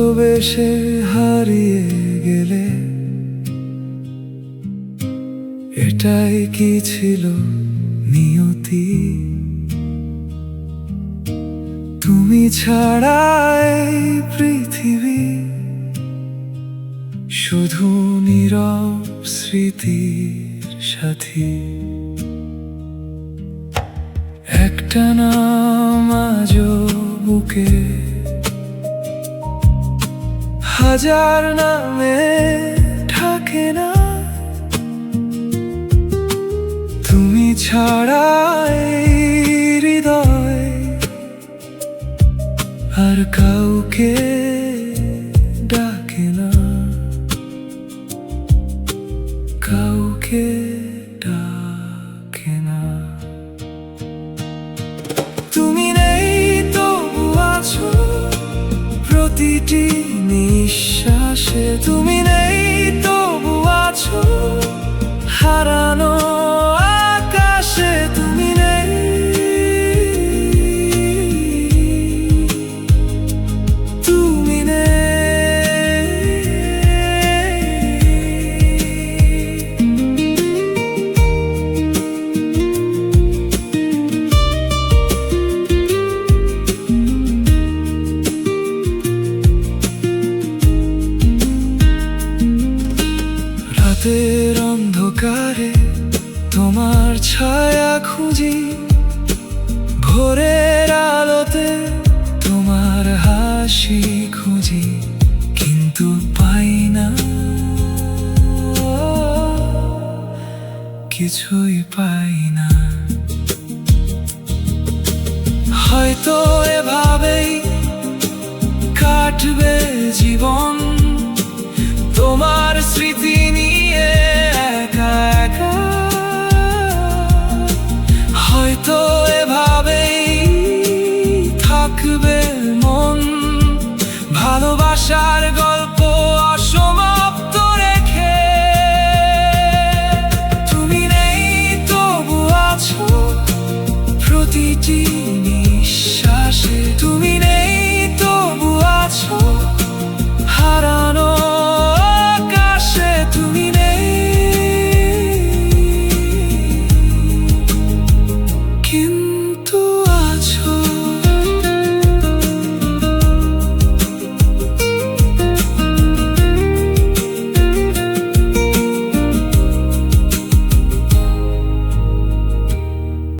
ভালোবেসে হারিয়ে গেলে এটাই কি ছিল নিয়তি? তুমি ছাড়া এই পৃথিবী শুধু নীরব স্মৃতির সাথী। একটা নাম আজও বুকে, হাজার নামে ঢাকে না। তুমি ছাড়া এই হৃদয় আর কাউকে ডাকে না, কাউকে ডাকে না। তুমি নেই তবু আছো প্রতিটি নিঃশ্বাসে, তুমি নেই তবু আছো হারানো আকাশে। তুমি নেই, তুমি নেই। রাতের অন্ধকারে তোমার ছায়া খুঁজি, ভোরের আলোতে তোমার হাসি খুঁজি, কিন্তু পাই না, কিছুই পাই না। হয়তো এভাবেই কাটবে জীবন, তোমার স্মৃতি